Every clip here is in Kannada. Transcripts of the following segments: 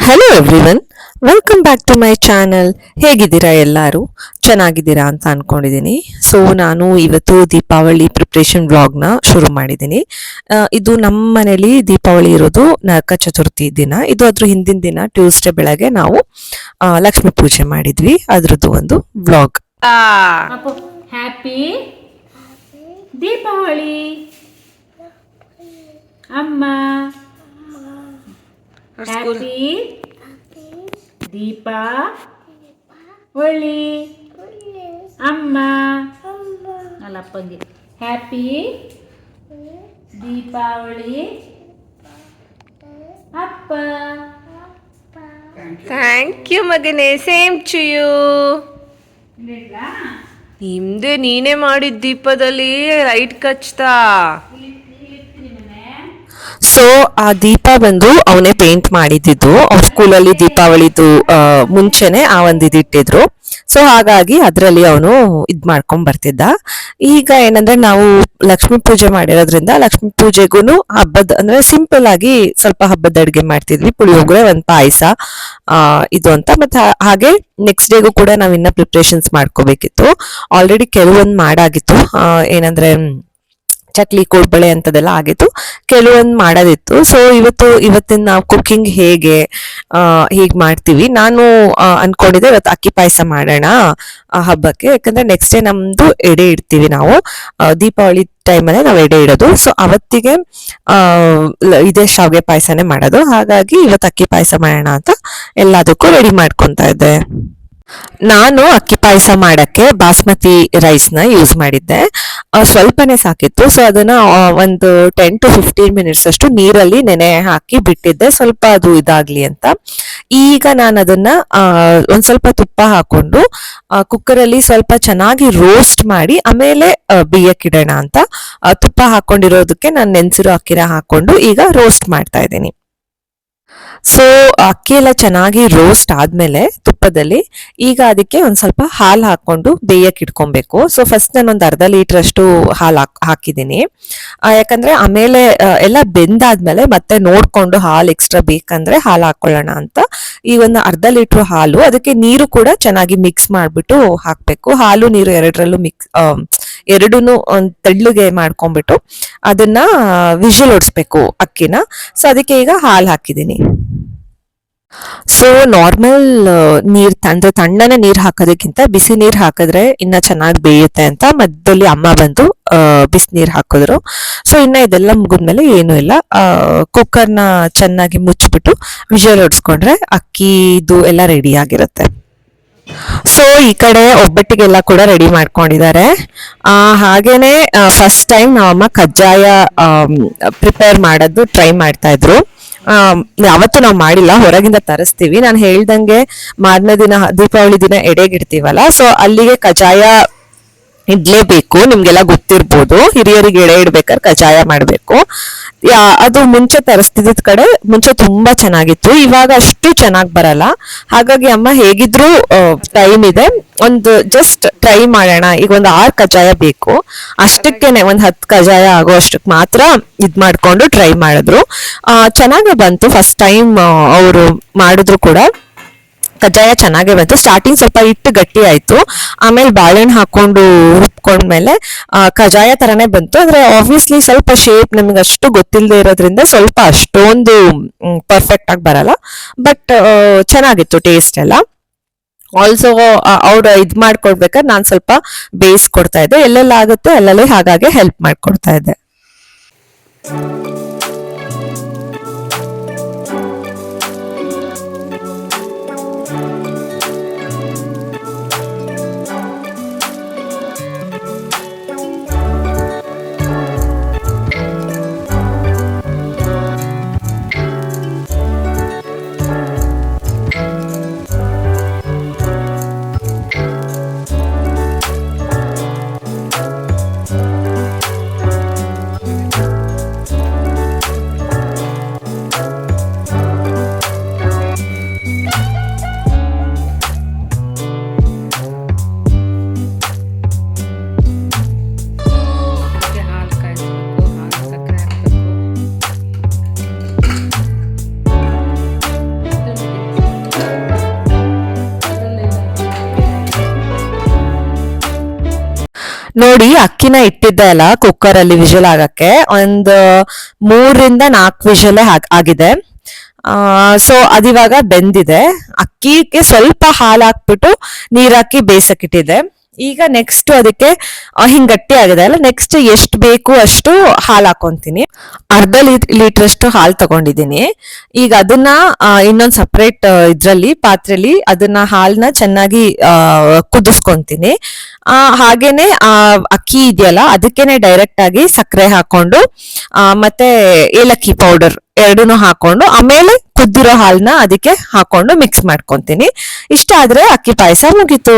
Hello everyone, welcome back to my channel. ಹೇಗಿದ್ದೀರಾ? ಎಲ್ಲರೂ ಚೆನ್ನಾಗಿದ್ದೀರಾ ಅಂತ ಅನ್ಕೊಂಡಿದ್ದೀನಿ. ಸೊ ನಾನು ಇವತ್ತು ದೀಪಾವಳಿ ಪ್ರಿಪ್ರೇಷನ್ ವ್ಲಾಗ್ನ ಶುರು ಮಾಡಿದ್ದೀನಿ. ಇದು ನಮ್ಮ ಮನೇಲಿ ದೀಪಾವಳಿ ಇರೋದು ನರಕ ಚತುರ್ಥಿ ದಿನ. ಇದು ಅದ್ರ ಹಿಂದಿನ ದಿನ ಟ್ಯೂಸ್ಡೇ ಬೆಳಗ್ಗೆ ನಾವು ಲಕ್ಷ್ಮೀ ಪೂಜೆ ಮಾಡಿದ್ವಿ. ಅದ್ರದ್ದು ಒಂದು ವ್ಲಾಗ್. ಹ್ಯಾಪಿ ದೀಪಾವಳಿ ಅಮ್ಮ. ಹ್ಯಾಪಿ ದೀಪ ಒಳ್ಳಿ ಅಮ್ಮ ಅಲ್ಲಪ್ಪಂಗೆ ಹ್ಯಾಪಿ ದೀಪಾವಳಿ ಅಪ್ಪ. ಥ್ಯಾಂಕ್ ಯು ಮಗನೇ, ಸೇಮ್ ಟು ಯು. ನಿಮ್ದೆ ನೀನೇ ಮಾಡಿದ ದೀಪದಲ್ಲಿ ಲೈಟ್ ಕಚ್ತಾ. ಸೊ ಆ ದೀಪ ಬಂದು ಅವನೇ ಪೇಂಟ್ ಮಾಡಿದ್ದು. ಅವ್ರ ಸ್ಕೂಲಲ್ಲಿ ದೀಪಾವಳಿದು ಮುಂಚೆನೆ ಆ ಒಂದು ಇದಿಟ್ಟಿದ್ರು. ಸೊ ಹಾಗಾಗಿ ಅದರಲ್ಲಿ ಅವನು ಇದ್ ಮಾಡ್ಕೊಂಡ್ ಬರ್ತಿದ್ದ. ಈಗ ಏನಂದ್ರೆ ನಾವು ಲಕ್ಷ್ಮೀ ಪೂಜೆ ಮಾಡಿರೋದ್ರಿಂದ ಲಕ್ಷ್ಮೀ ಪೂಜೆಗೂ ಹಬ್ಬದ ಅಂದ್ರೆ ಸಿಂಪಲ್ ಆಗಿ ಸ್ವಲ್ಪ ಹಬ್ಬದ ಅಡ್ಗೆ ಮಾಡ್ತಿದ್ವಿ. ಪುಳಿಯೋಗರೆ, ಒಂದ್ ಪಾಯಸ ಇದು ಅಂತ. ಮತ್ತೆ ಹಾಗೆ ನೆಕ್ಸ್ಟ್ ಡೇಗೂ ಕೂಡ ನಾವ್ ಇನ್ನ ಪ್ರಿಪ್ರೇಷನ್ಸ್ ಮಾಡ್ಕೋಬೇಕಿತ್ತು. ಆಲ್ರೆಡಿ ಕೆಲವೊಂದು ಮಾಡಾಗಿತ್ತು. ಏನಂದ್ರೆ ಚಕ್ಲಿ, ಕೋಡ್ಬಳೆ ಅಂತದೆಲ್ಲ ಆಗಿತ್ತು. ಕೆಲವೊಂದು ಮಾಡೋದಿತ್ತು. ಸೊ ಇವತ್ತಿನ ನಾವು ಕುಕಿಂಗ್ ಹೀಗೆ ಮಾಡ್ತೀವಿ. ನಾನು ಅನ್ಕೊಂಡಿದ್ದೆ ಇವತ್ತು ಅಕ್ಕಿ ಪಾಯಸ ಮಾಡೋಣ ಹಬ್ಬಕ್ಕೆ. ಯಾಕಂದ್ರೆ ನೆಕ್ಸ್ಟ್ ಡೇ ನಮ್ದು ಎಡೆ ಇಡ್ತೀವಿ ನಾವು. ದೀಪಾವಳಿ ಟೈಮಲ್ಲೇ ನಾವು ಎಡೆ ಇಡೋದು. ಸೊ ಅವತ್ತಿಗೆ ಇದೇ ಶಾವಿಗೆ ಪಾಯಸನೇ ಮಾಡೋದು. ಹಾಗಾಗಿ ಇವತ್ತು ಅಕ್ಕಿ ಪಾಯಸ ಮಾಡೋಣ ಅಂತ ಎಲ್ಲದಕ್ಕೂ ರೆಡಿ ಮಾಡ್ಕೊಂತ ಇದ್ದೆ. ನಾನು ಅಕ್ಕಿ ಪಾಯಸ ಮಾಡಕ್ಕೆ ಬಾಸ್ಮತಿ ರೈಸ್ನ ಯೂಸ್ ಮಾಡಿದ್ದೆ. ಸ್ವಲ್ಪನೇ ಸಾಕಿತ್ತು. ಸೊ ಅದನ್ನ ಒಂದು 10 to 15 ಮಿನಿಟ್ಸ್ ಅಷ್ಟು ನೀರಲ್ಲಿ ನೆನೆ ಹಾಕಿ ಬಿಟ್ಟಿದ್ದೆ, ಸ್ವಲ್ಪ ಅದು ಇದಾಗ್ಲಿ ಅಂತ. ಈಗ ನಾನು ಅದನ್ನ ಒಂದ್ ಸ್ವಲ್ಪ ತುಪ್ಪ ಹಾಕೊಂಡು ಕುಕ್ಕರಲ್ಲಿ ಸ್ವಲ್ಪ ಚೆನ್ನಾಗಿ ರೋಸ್ಟ್ ಮಾಡಿ ಆಮೇಲೆ ಬೇಯಕ್ಕಿಡೋಣ ಅಂತ ತುಪ್ಪ ಹಾಕೊಂಡಿರೋದಕ್ಕೆ ನಾನು ನೆನ್ಸಿರೋ ಅಕ್ಕಿನ ಹಾಕೊಂಡು ಈಗ ರೋಸ್ಟ್ ಮಾಡ್ತಾ ಇದ್ದೀನಿ. ಸೊ ಅಕ್ಕಿ ಎಲ್ಲ ಚೆನ್ನಾಗಿ ರೋಸ್ಟ್ ಆದ್ಮೇಲೆ ತುಪ್ಪದಲ್ಲಿ ಈಗ ಅದಕ್ಕೆ ಒಂದ್ ಸ್ವಲ್ಪ ಹಾಲು ಹಾಕೊಂಡು ಬೇಯಕ್ಕೆ ಇಟ್ಕೊಬೇಕು. ಸೊ ಫಸ್ಟ್ ನಾನು ಒಂದು ಅರ್ಧ ಲೀಟರ್ ಅಷ್ಟು ಹಾಲು ಹಾಕಿದ್ದೀನಿ. ಯಾಕಂದ್ರೆ ಆಮೇಲೆ ಎಲ್ಲ ಬೆಂದಾದ್ಮೇಲೆ ಮತ್ತೆ ನೋಡ್ಕೊಂಡು ಹಾಲು ಎಕ್ಸ್ಟ್ರಾ ಬೇಕಂದ್ರೆ ಹಾಲು ಹಾಕೊಳ್ಳೋಣ ಅಂತ. ಈ ಒಂದು ಅರ್ಧ ಲೀಟರ್ ಹಾಲು, ಅದಕ್ಕೆ ನೀರು ಕೂಡ ಚೆನ್ನಾಗಿ ಮಿಕ್ಸ್ ಮಾಡ್ಬಿಟ್ಟು ಹಾಕ್ಬೇಕು. ಹಾಲು ನೀರು ಎರಡರಲ್ಲೂ ಎರಡೂನು ಒಂದ್ ತೆಳ್ಳಗೆ ಮಾಡ್ಕೊಂಡ್ಬಿಟ್ಟು ಅದನ್ನ ವಿಷಲ್ ಹೊಡಿಸ್ಬೇಕು ಅಕ್ಕಿನ. ಸೊ ಅದಕ್ಕೆ ಈಗ ಹಾಲು ಹಾಕಿದ್ದೀನಿ. ಸೊ ನಾರ್ಮಲ್ ನೀರ್ ಅಂದ್ರೆ ತಣ್ಣನೆ ನೀರ್ ಹಾಕೋದಕ್ಕಿಂತ ಬಿಸಿ ನೀರ್ ಹಾಕಿದ್ರೆ ಇನ್ನ ಚೆನ್ನಾಗಿ ಬೇಯುತ್ತೆ ಅಂತ ಮಧ್ಯದಲ್ಲಿ ಅಮ್ಮ ಬಂದು ಬಿಸಿ ನೀರ್ ಹಾಕಿದ್ರು. ಸೊ ಇನ್ನ ಇದೆಲ್ಲ ಮುಗಿದ್ಮೇಲೆ ಏನು ಇಲ್ಲ, ಕುಕ್ಕರ್ನ ಚೆನ್ನಾಗಿ ಮುಚ್ಚಿಬಿಟ್ಟು ವಿಷಲ್ ಹೊಡ್ಸ್ಕೊಂಡ್ರೆ ಅಕ್ಕಿದು ಎಲ್ಲ ರೆಡಿ ಆಗಿರುತ್ತೆ. ಸೊ ಈ ಕಡೆ ಒಬ್ಬಟ್ಟಿಗೆಲ್ಲ ಕೂಡ ರೆಡಿ ಮಾಡ್ಕೊಂಡಿದ್ದಾರೆ. ಹಾಗೇನೆ ಫಸ್ಟ್ ಟೈಮ್ ನಾವಮ್ಮ ಕಜ್ಜಾಯ ಪ್ರಿಪೇರ್ ಮಾಡೋದು ಟ್ರೈ ಮಾಡ್ತಾ ಇದ್ರು. ಯಾವತ್ತು ನಾವು ಮಾಡಿಲ್ಲ, ಹೊರಗಿಂದ ತರಿಸ್ತೀವಿ. ನಾನು ಹೇಳ್ದಂಗೆ ಮಾರನೇ ದಿನ ದೀಪಾವಳಿ ದಿನ ಎಡೆಗಿಡ್ತೀವಲ್ಲ, ಸೊ ಅಲ್ಲಿಗೆ ಕಜ್ಜಾಯ ಇಡ್ಲೇಬೇಕು. ನಿಮ್ಗೆಲ್ಲ ಗೊತ್ತಿರ್ಬೋದು, ಹಿರಿಯರಿಗೆ ಎಡೆ ಇಡ್ಬೇಕಾದ್ರೆ ಕಜ್ಜಾಯ ಮಾಡ್ಬೇಕು. ಅದು ಮುಂಚೆ ತರಿಸ್ತಿದ್ದ ಕಡೆ ಮುಂಚೆ ತುಂಬಾ ಚೆನ್ನಾಗಿತ್ತು, ಇವಾಗ ಅಷ್ಟು ಚೆನ್ನಾಗ್ ಬರಲ್ಲ. ಹಾಗಾಗಿ ಅಮ್ಮ ಹೇಗಿದ್ರು ಟೈಮ್ ಇದೆ, ಒಂದು ಜಸ್ಟ್ ಟ್ರೈ ಮಾಡೋಣ. ಈಗ ಒಂದು 6 ಕಜ್ಜಾಯ ಬೇಕು, ಅಷ್ಟಕ್ಕೇನೆ ಒಂದ್ 10 ಕಜ್ಜಾಯ ಆಗೋ ಅಷ್ಟಕ್ಕೆ ಮಾತ್ರ ಇದ್ ಮಾಡ್ಕೊಂಡು ಟ್ರೈ ಮಾಡಿದ್ರು. ಚೆನ್ನಾಗೇ ಬಂತು. ಫಸ್ಟ್ ಟೈಮ್ ಅವರು ಮಾಡಿದ್ರು ಕೂಡ ಕಜ್ಜಾಯ ಚೆನ್ನಾಗೇ ಬಂತು. ಸ್ಟಾರ್ಟಿಂಗ್ ಸ್ವಲ್ಪ ಹಿಟ್ಟು ಗಟ್ಟಿ ಆಯ್ತು, ಆಮೇಲೆ ಬಾಳೆಹಣ್ಣು ಹಾಕೊಂಡು ರುಬ್ಕೊಂಡ್ಮೇಲೆ ಕಜ್ಜಾಯ ತರನೇ ಬಂತು. ಅಂದ್ರೆ ಆಬ್ವಿಯಸ್ಲಿ ಸ್ವಲ್ಪ ಶೇಪ್ ನಮ್ಗೆ ಅಷ್ಟು ಗೊತ್ತಿಲ್ಲದೆ ಇರೋದ್ರಿಂದ ಸ್ವಲ್ಪ ಅಷ್ಟೊಂದು ಪರ್ಫೆಕ್ಟ್ ಆಗಿ ಬರಲ್ಲ, ಬಟ್ ಚೆನ್ನಾಗಿತ್ತು ಟೇಸ್ಟ್ ಎಲ್ಲ. ಆಲ್ಸೋ ಅವ್ರು ಇದ್ ಮಾಡ್ಕೊಡ್ಬೇಕಾದ್ರೆ ನಾನು ಸ್ವಲ್ಪ ಬೇಯಿಸ್ಕೊಡ್ತಾ ಇದ್ದೆ. ಎಲ್ಲೆಲ್ಲ ಆಗುತ್ತೆ ಅಲ್ಲಲ್ಲಿ ಹಾಗಾಗಿ ಹೆಲ್ಪ್ ಮಾಡ್ಕೊಡ್ತಾ ಇದ್ದೆ. ನೋಡಿ ಅಕ್ಕಿನ ಇಟ್ಟಿದ್ದೆ ಅಲ್ಲ ಕುಕ್ಕರ್ ಅಲ್ಲಿ ವಿಷಲ್ ಆಗಕ್ಕೆ ಒಂದು 3 ರಿಂದ 4 ವಿಷಲ್ ಆಗಿದೆ. ಸೊ ಅದಿವಾಗ ಬೆಂದಿದೆ. ಅಕ್ಕಿಗೆ ಸ್ವಲ್ಪ ಹಾಲು ಹಾಕ್ಬಿಟ್ಟು ನೀರ್ ಹಾಕಿ ಬೇಯಿಸಕ್ಕಿಟ್ಟಿದೆ. ಈಗ ನೆಕ್ಸ್ಟ್ ಅದಕ್ಕೆ ಹಿಂಗ್ ಗಟ್ಟಿ ಆಗಿದೆ ಅಲ್ಲ, ನೆಕ್ಸ್ಟ್ ಎಷ್ಟು ಬೇಕು ಅಷ್ಟು ಹಾಲು ಹಾಕೊಂತೀನಿ. ಅರ್ಧ ಲೀಟರ್ ಅಷ್ಟು ಹಾಲು ತಗೊಂಡಿದ್ದೀನಿ. ಈಗ ಅದನ್ನ ಇನ್ನೊಂದ್ ಸಪ್ರೇಟ್ ಇದ್ರಲ್ಲಿ ಪಾತ್ರೆಲಿ ಅದನ್ನ ಹಾಲ್ನ ಚೆನ್ನಾಗಿ ಕುದಿಸ್ಕೊಂತೀನಿ. ಹಾಗೇನೆ ಅಕ್ಕಿ ಇದೆಯಲ್ಲ ಅದಕ್ಕೇನೆ ಡೈರೆಕ್ಟ್ ಆಗಿ ಸಕ್ಕರೆ ಹಾಕೊಂಡು ಮತ್ತೆ ಏಲಕ್ಕಿ ಪೌಡರ್ ಎರಡೂನು ಹಾಕೊಂಡು ಆಮೇಲೆ ಕುದ್ದಿರೋ ಹಾಲ್ನ ಅದಕ್ಕೆ ಹಾಕೊಂಡು ಮಿಕ್ಸ್ ಮಾಡ್ಕೊಂತೀನಿ. ಇಷ್ಟ ಆದ್ರೆ ಅಕ್ಕಿ ಪಾಯಸ ಮುಗೀತು.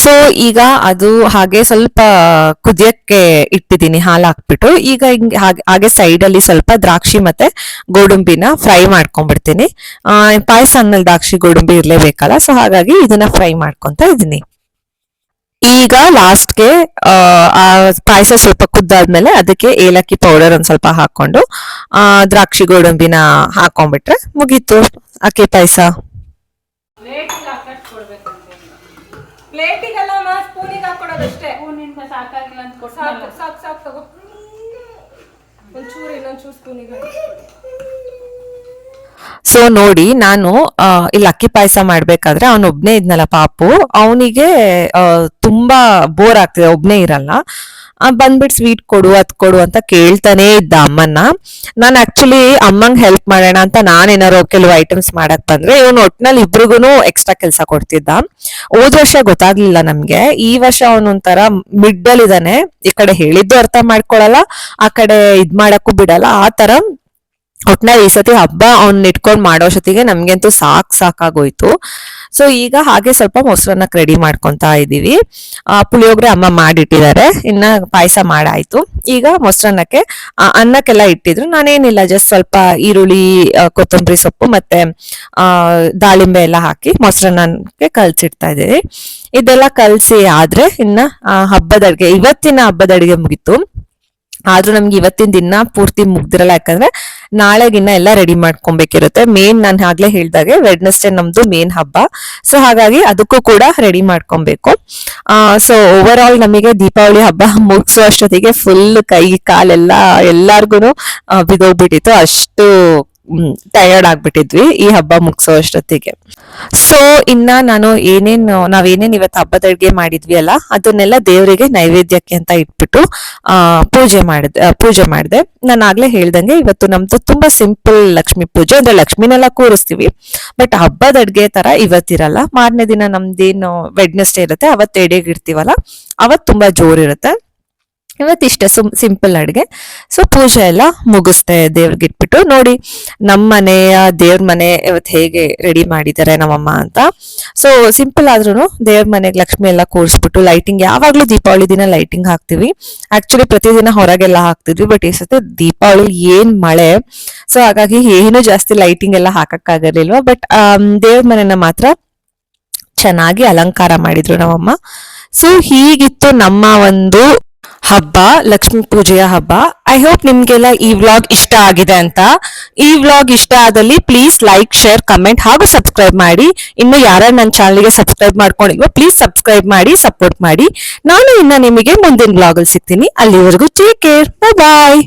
ಸೊ ಈಗ ಅದು ಹಾಗೆ ಸ್ವಲ್ಪ ಕುದಿಯಕ್ಕೆ ಇಟ್ಟಿದ್ದೀನಿ ಹಾಲು ಹಾಕ್ಬಿಟ್ಟು. ಈಗ ಹಾಗೆ ಸೈಡ್ ಅಲ್ಲಿ ಸ್ವಲ್ಪ ದ್ರಾಕ್ಷಿ ಮತ್ತೆ ಗೋಡಂಬಿನ ಫ್ರೈ ಮಾಡ್ಕೊಂಡ್ಬಿಡ್ತೀನಿ. ಪಾಯಸ ಅಂದ್ಮೇಲೆ ದ್ರಾಕ್ಷಿ ಗೋಡಂಬಿ ಇರ್ಲೇಬೇಕಲ್ಲ, ಸೊ ಹಾಗಾಗಿ ಇದನ್ನ ಫ್ರೈ ಮಾಡ್ಕೊಂತ ಇದೀನಿ. ಈಗ ಲಾಸ್ಟ್ಗೆ ಆ ಪಾಯಸ ಸ್ವಲ್ಪ ಕುದ್ದಾದ್ಮೇಲೆ ಅದಕ್ಕೆ ಏಲಕ್ಕಿ ಪೌಡರ್ ಒಂದ್ ಸ್ವಲ್ಪ ಹಾಕೊಂಡು ದ್ರಾಕ್ಷಿ ಗೋಡಂಬಿನ ಹಾಕೊಂಡ್ಬಿಟ್ರೆ ಮುಗೀತು ಅಕ್ಕಿ ಪಾಯಸ. ಪ್ಲೇಟಿಗೆಲ್ಲ ಸ್ಪೂನಿಗೆ ಹಾಕೊಡೋದಷ್ಟೇ. ಸ್ಪೂನಿಂದ ಸಾಕಾಗಿಲ್ಲ ಅಂತ ಸಾಕು ಸಾಕು ಸಾಕು ತಗೋ. ಒಂಚೂರು ಇನ್ನೊಂಚೂರು ಸ್ಪೂನಿಗೆ. ಸೊ ನೋಡಿ ನಾನು ಇಲ್ಲಿ ಅಕ್ಕಿ ಪಾಯಸ ಮಾಡ್ಬೇಕಾದ್ರೆ ಅವನೊಬ್ನೇ ಇದ್ನಲ್ಲ ಪಾಪು, ಅವನಿಗೆ ತುಂಬಾ ಬೋರ್ ಆಗ್ತಿದೆ, ಒಬ್ನೇ ಇರಲ್ಲ. ಬಂದ್ಬಿಟ್ಟು ಸ್ವೀಟ್ ಕೊಡು ಅದ್ ಕೊಡು ಅಂತ ಕೇಳ್ತಾನೆ ಇದ್ದ ಅಮ್ಮನ್ನ. ನಾನು ಆಕ್ಚುಲಿ ಅಮ್ಮಂಗ್ ಹೆಲ್ಪ್ ಮಾಡೋಣ ಅಂತ ನಾನೇನಾರು ಕೆಲವು ಐಟಮ್ಸ್ ಮಾಡಕ್ ಬಂದ್ರೆ ಇವನು ಒಟ್ನಲ್ಲಿ ಇಬ್ರಿಗೂನು ಎಕ್ಸ್ಟ್ರಾ ಕೆಲಸ ಕೊಡ್ತಿದ್ದ. ಹೋದ ವರ್ಷ ಗೊತ್ತಾಗ್ಲಿಲ್ಲ ನಮ್ಗೆ, ಈ ವರ್ಷ ಅವನೊಂಥರ ಮಿಡ್ಡಲ್ ಇದಾನೆ. ಈ ಕಡೆ ಹೇಳಿದ್ದು ಅರ್ಥ ಮಾಡ್ಕೊಳಲ್ಲ, ಆ ಕಡೆ ಇದ್ ಮಾಡಕ್ಕೂ ಬಿಡಲ್ಲ, ಆ ತರ. ಒಟ್ನಲ್ಲಿ ಈ ಸತಿ ಹಬ್ಬ ಅವ್ನ ಇಟ್ಕೊಂಡ್ ಮಾಡೋಷ್ಟೊತ್ತಿಗೆ ನಮ್ಗಂತೂ ಸಾಕಾಗೋಯ್ತು. ಸೊ ಈಗ ಹಾಗೆ ಸ್ವಲ್ಪ ಮೊಸರನ್ನಕ್ಕೆ ರೆಡಿ ಮಾಡ್ಕೊಂತಾ ಇದೀವಿ. ಪುಳಿಯೋಗರೆ ಅಮ್ಮ ಮಾಡಿಟ್ಟಿದ್ದಾರೆ, ಇನ್ನ ಪಾಯಸ ಮಾಡಾಯ್ತು. ಈಗ ಮೊಸರನ್ನಕ್ಕೆ ಅನ್ನಕ್ಕೆಲ್ಲ ಇಟ್ಟಿದ್ರು. ನಾನೇನಿಲ್ಲ, ಜಸ್ಟ್ ಸ್ವಲ್ಪ ಈರುಳ್ಳಿ, ಕೊತ್ತಂಬರಿ ಸೊಪ್ಪು ಮತ್ತೆ ದಾಳಿಂಬೆ ಎಲ್ಲ ಹಾಕಿ ಮೊಸರನ್ನಕ್ಕೆ ಕಲ್ಸಿಡ್ತಾ ಇದೀವಿ. ಇದೆಲ್ಲ ಕಲ್ಸಿ ಆದ್ರೆ ಇನ್ನ ಹಬ್ಬದ ಅಡ್ಗೆ, ಇವತ್ತಿನ ಹಬ್ಬದ ಅಡಿಗೆ ಮುಗೀತು. ಆದ್ರೂ ನಮ್ಗೆ ಇವತ್ತಿನ ದಿನ ಪೂರ್ತಿ ಮುಗ್ದಿರಲ್ಲ, ಯಾಕಂದ್ರೆ ನಾಳೆಗಿನ್ನ ಎಲ್ಲ ರೆಡಿ ಮಾಡ್ಕೊಬೇಕಿರುತ್ತೆ. ಮೇನ್ ನಾನು ಆಗ್ಲೇ ಹೇಳ್ದಾಗೆ ವೆಡ್ನೆಸ್ಡೇ ನಮ್ದು ಮೇನ್ ಹಬ್ಬ. ಸೊ ಹಾಗಾಗಿ ಅದಕ್ಕೂ ಕೂಡ ರೆಡಿ ಮಾಡ್ಕೊಬೇಕು. ಸೊ ಓವರ್ ಆಲ್ ನಮಗೆ ದೀಪಾವಳಿ ಹಬ್ಬ ಮುಗಿಸೋ ಅಷ್ಟೊತ್ತಿಗೆ ಫುಲ್ ಕೈ ಕಾಲೆಲ್ಲ ಎಲ್ಲಾರ್ಗು ಬಿದೋಗ್ಬಿಟ್ಟಿತ್ತು, ಅಷ್ಟು ಟಯರ್ಡ್ ಆಗ್ಬಿಟ್ಟಿದ್ವಿ ಈ ಹಬ್ಬ ಮುಗಿಸೋ ಅಷ್ಟೊತ್ತಿಗೆ. ಸೊ ಇನ್ನ ನಾನು ನಾವೇನೇನ್ ಇವತ್ತು ಹಬ್ಬದ ಅಡ್ಗೆ ಮಾಡಿದ್ವಿ ಅಲ್ಲ, ಅದನ್ನೆಲ್ಲ ದೇವರಿಗೆ ನೈವೇದ್ಯಕ್ಕೆ ಅಂತ ಇಟ್ಬಿಟ್ಟು ಪೂಜೆ ಮಾಡಿದೆ. ನಾನು ಆಗ್ಲೇ ಹೇಳ್ದಂಗೆ ಇವತ್ತು ನಮ್ದು ತುಂಬಾ ಸಿಂಪಲ್ ಲಕ್ಷ್ಮೀ ಪೂಜೆ, ಅಂದ್ರೆ ಲಕ್ಷ್ಮಿನೆಲ್ಲ ಕೂರಿಸ್ತೀವಿ, ಬಟ್ ಹಬ್ಬದ ಅಡ್ಗೆ ತರ ಇವತ್ತಿರಲ್ಲ. ಮಾರನೇ ದಿನ ನಮ್ದೇನು ವೆಡ್ನೆಸ್ಡೇ ಇರುತ್ತೆ ಅವತ್ತು ಎಡೆಗೆ ಇಡ್ತೀವಲ್ಲ, ಅವತ್ತು ತುಂಬಾ ಜೋರಿರುತ್ತೆ. ಇವತ್ತಿಷ್ಟೇ ಸಿಂಪಲ್ ಅಡ್ಗೆ. ಸೊ ಪೂಜೆ ಎಲ್ಲ ಮುಗಿಸ್ದೆ ದೇವ್ರಿಗೆ ಇಟ್ಬಿಟ್ಟು. ನೋಡಿ ನಮ್ಮ ಮನೆಯ ದೇವ್ರ ಮನೆ ಇವತ್ತು ಹೇಗೆ ರೆಡಿ ಮಾಡಿದ್ದಾರೆ ನಮ್ಮಮ್ಮ ಅಂತ. ಸೊ ಸಿಂಪಲ್ ಆದ್ರೂ ದೇವ್ರ ಮನೆಗೆ ಲಕ್ಷ್ಮಿ ಎಲ್ಲ ಕೂರಿಸ್ಬಿಟ್ಟು ಲೈಟಿಂಗ್, ಯಾವಾಗ್ಲೂ ದೀಪಾವಳಿ ದಿನ ಲೈಟಿಂಗ್ ಹಾಕ್ತಿವಿ. ಆಕ್ಚುಲಿ ಪ್ರತಿದಿನ ಹೊರಗೆಲ್ಲ ಹಾಕ್ತಿದ್ವಿ, ಬಟ್ ಈ ಸತಿ ದೀಪಾವಳಿ ಏನ್ ಮಳೆ, ಸೊ ಹಾಗಾಗಿ ಏನು ಜಾಸ್ತಿ ಲೈಟಿಂಗ್ ಎಲ್ಲ ಹಾಕಕ್ಕಾಗಲಿಲ್ವಾ. ಬಟ್ ದೇವ್ರ ಮನೆನ ಮಾತ್ರ ಚೆನ್ನಾಗಿ ಅಲಂಕಾರ ಮಾಡಿದ್ರು ನಮ್ಮಮ್ಮ. ಸೊ ಹೀಗಿತ್ತು ನಮ್ಮ ಒಂದು ಹಬ್ಬ, ಲಕ್ಷ್ಮೀ ಪೂಜೆಯ ಹಬ್ಬ. ಐ ಹೋಪ್ ನಿಮ್ಗೆಲ್ಲ ಈ ವ್ಲಾಗ್ ಇಷ್ಟ ಆಗಿದೆ ಅಂತ. ಈ ವ್ಲಾಗ್ ಇಷ್ಟ ಆದಲ್ಲಿ ಪ್ಲೀಸ್ ಲೈಕ್, ಶೇರ್, ಕಮೆಂಟ್ ಹಾಗೂ ಸಬ್ಸ್ಕ್ರೈಬ್ ಮಾಡಿ. ಇನ್ನು ಯಾರು ನನ್ನ ಚಾನಲ್ಗೆ ಸಬ್ಸ್ಕ್ರೈಬ್ ಮಾಡ್ಕೊಂಡಿಲ್ವೋ ಪ್ಲೀಸ್ ಸಬ್ಸ್ಕ್ರೈಬ್ ಮಾಡಿ, ಸಪೋರ್ಟ್ ಮಾಡಿ. ನಾನು ಇನ್ನ ನಿಮಗೆ ಮುಂದಿನ ವ್ಲಾಗ್ ಅಲ್ಲಿ ಸಿಗ್ತೀನಿ. ಅಲ್ಲಿವರೆಗೂ ಟೇಕ್ ಕೇರ್, ಬಾಯ್.